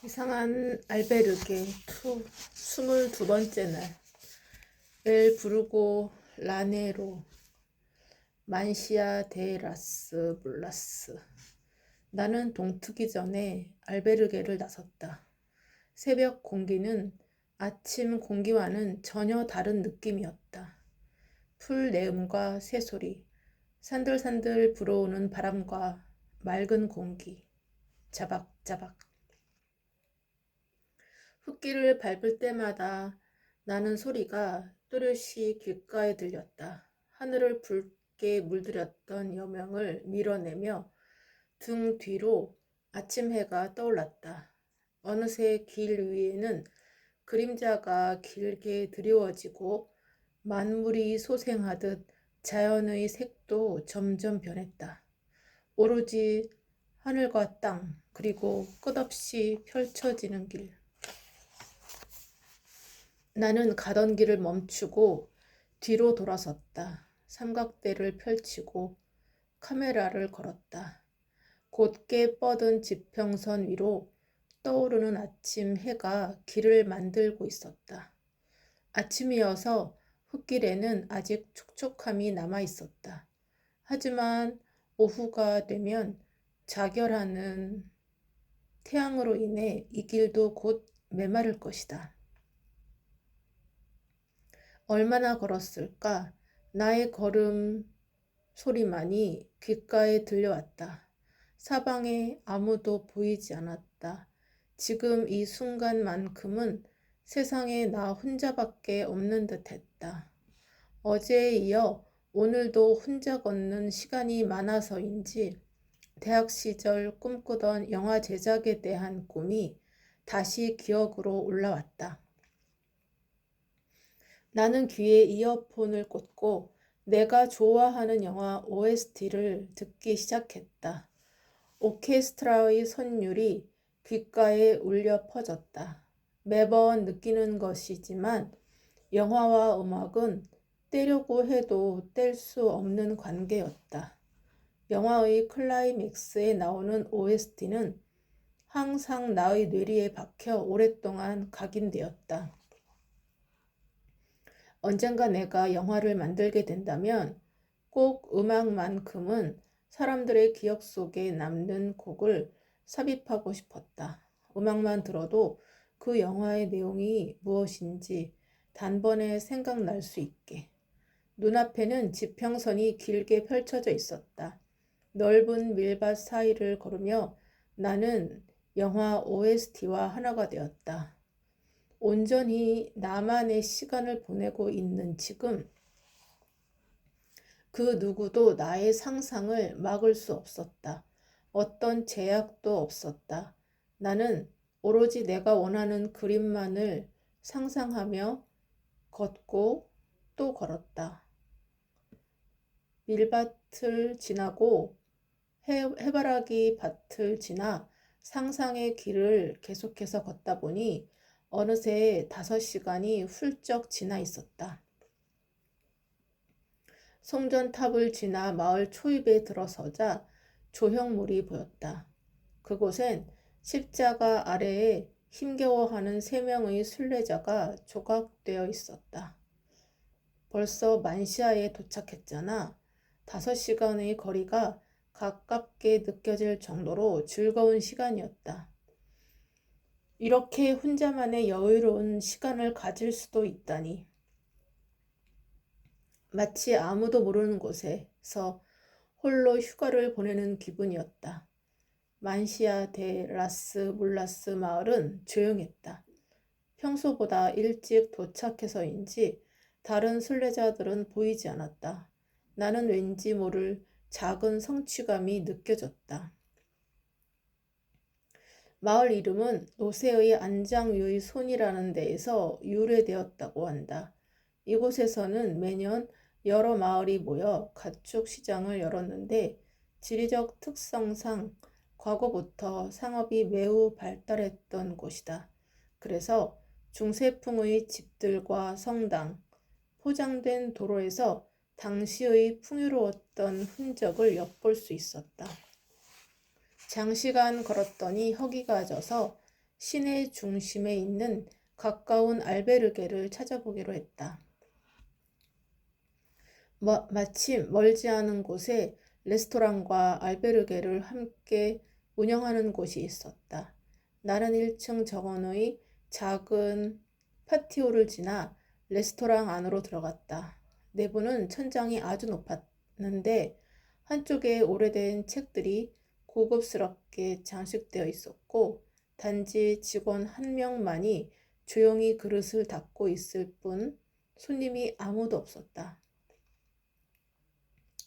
이상한 알베르게 22번째 날. 엘 부르고 라네로 만시아 데 라스 블라스. 나는 동트기 전에 알베르게를 나섰다. 새벽 공기는 아침 공기와는 전혀 다른 느낌이었다. 풀 내음과 새소리, 산들산들 불어오는 바람과 맑은 공기, 자박자박. 흙길을 밟을 때마다 나는 소리가 또렷이 귓가에 들렸다. 하늘을 붉게 물들였던 여명을 밀어내며 등 뒤로 아침 해가 떠올랐다. 어느새 길 위에는 그림자가 길게 드리워지고 만물이 소생하듯 자연의 색도 점점 변했다. 오로지 하늘과 땅, 그리고 끝없이 펼쳐지는 길. 나는 가던 길을 멈추고 뒤로 돌아섰다. 삼각대를 펼치고 카메라를 걸었다. 곧게 뻗은 지평선 위로 떠오르는 아침 해가 길을 만들고 있었다. 아침이어서 흙길에는 아직 촉촉함이 남아 있었다. 하지만 오후가 되면 자결하는 태양으로 인해 이 길도 곧 메마를 것이다. 얼마나 걸었을까? 나의 걸음 소리만이 귓가에 들려왔다. 사방에 아무도 보이지 않았다. 지금 이 순간만큼은 세상에 나 혼자밖에 없는 듯 했다. 어제에 이어 오늘도 혼자 걷는 시간이 많아서인지 대학 시절 꿈꾸던 영화 제작에 대한 꿈이 다시 기억으로 올라왔다. 나는 귀에 이어폰을 꽂고 내가 좋아하는 영화 OST를 듣기 시작했다. 오케스트라의 선율이 귓가에 울려 퍼졌다. 매번 느끼는 것이지만 영화와 음악은 떼려고 해도 뗄 수 없는 관계였다. 영화의 클라이맥스에 나오는 OST는 항상 나의 뇌리에 박혀 오랫동안 각인되었다. 언젠가 내가 영화를 만들게 된다면 꼭 음악만큼은 사람들의 기억 속에 남는 곡을 삽입하고 싶었다. 음악만 들어도 그 영화의 내용이 무엇인지 단번에 생각날 수 있게. 눈앞에는 지평선이 길게 펼쳐져 있었다. 넓은 밀밭 사이를 걸으며 나는 영화 OST와 하나가 되었다. 온전히 나만의 시간을 보내고 있는 지금, 그 누구도 나의 상상을 막을 수 없었다. 어떤 제약도 없었다. 나는 오로지 내가 원하는 그림만을 상상하며 걷고 또 걸었다. 밀밭을 지나고 해바라기 밭을 지나 상상의 길을 계속해서 걷다 보니 어느새 5시간이 훌쩍 지나 있었다. 송전탑을 지나 마을 초입에 들어서자 조형물이 보였다. 그곳엔 십자가 아래에 힘겨워하는 3명의 순례자가 조각되어 있었다. 벌써 만시아에 도착했잖아. 5시간의 거리가 가깝게 느껴질 정도로 즐거운 시간이었다. 이렇게 혼자만의 여유로운 시간을 가질 수도 있다니. 마치 아무도 모르는 곳에서 홀로 휴가를 보내는 기분이었다. 만시아 데 라스 몰라스 마을은 조용했다. 평소보다 일찍 도착해서인지 다른 순례자들은 보이지 않았다. 나는 왠지 모를 작은 성취감이 느껴졌다. 마을 이름은 노새의 안장유의 손이라는 데에서 유래되었다고 한다. 이곳에서는 매년 여러 마을이 모여 가축 시장을 열었는데 지리적 특성상 과거부터 상업이 매우 발달했던 곳이다. 그래서 중세풍의 집들과 성당, 포장된 도로에서 당시의 풍요로웠던 흔적을 엿볼 수 있었다. 장시간 걸었더니 허기가 져서 시내 중심에 있는 가까운 알베르게를 찾아보기로 했다. 마침 멀지 않은 곳에 레스토랑과 알베르게를 함께 운영하는 곳이 있었다. 나는 1층 정원의 작은 파티오를 지나 레스토랑 안으로 들어갔다. 내부는 천장이 아주 높았는데 한쪽에 오래된 책들이 고급스럽게 장식되어 있었고 단지 직원 한 명만이 조용히 그릇을 닦고 있을 뿐 손님이 아무도 없었다.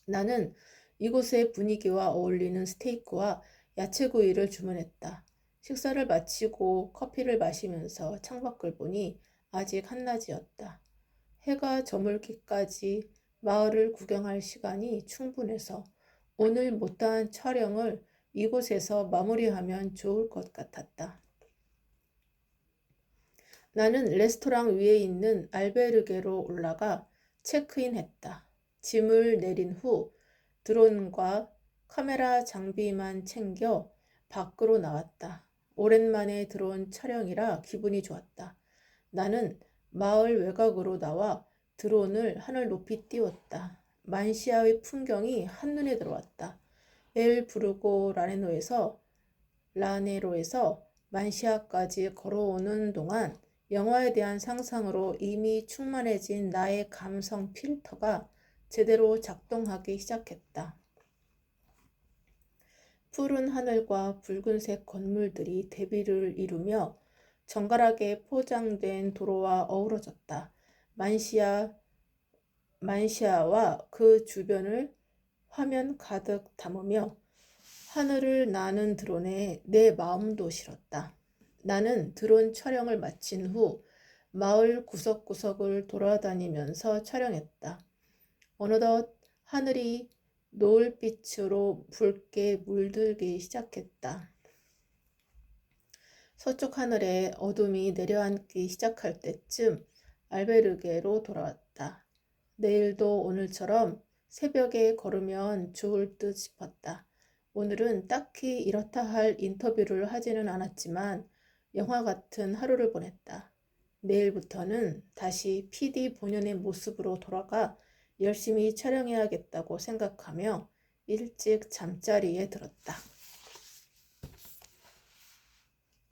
나는 이곳의 분위기와 어울리는 스테이크와 야채구이를 주문했다. 식사를 마치고 커피를 마시면서 창밖을 보니 아직 한낮이었다. 해가 저물기까지 마을을 구경할 시간이 충분해서 오늘 못한 촬영을 이곳에서 마무리하면 좋을 것 같았다. 나는 레스토랑 위에 있는 알베르게로 올라가 체크인했다. 짐을 내린 후 드론과 카메라 장비만 챙겨 밖으로 나왔다. 오랜만에 들어온 촬영이라 기분이 좋았다. 나는 마을 외곽으로 나와 드론을 하늘 높이 띄웠다. 만시아의 풍경이 한눈에 들어왔다. 엘 부르고 라네로에서 만시아까지 걸어오는 동안 영화에 대한 상상으로 이미 충만해진 나의 감성 필터가 제대로 작동하기 시작했다. 푸른 하늘과 붉은색 건물들이 대비를 이루며 정갈하게 포장된 도로와 어우러졌다. 만시아와 그 주변을 화면 가득 담으며 하늘을 나는 드론에 내 마음도 실었다. 나는 드론 촬영을 마친 후 마을 구석구석을 돌아다니면서 촬영했다. 어느덧 하늘이 노을빛으로 붉게 물들기 시작했다. 서쪽 하늘에 어둠이 내려앉기 시작할 때쯤 알베르게로 돌아왔다. 내일도 오늘처럼 새벽에 걸으면 좋을 듯 싶었다. 오늘은 딱히 이렇다 할 인터뷰를 하지는 않았지만 영화 같은 하루를 보냈다. 내일부터는 다시 PD 본연의 모습으로 돌아가 열심히 촬영해야겠다고 생각하며 일찍 잠자리에 들었다.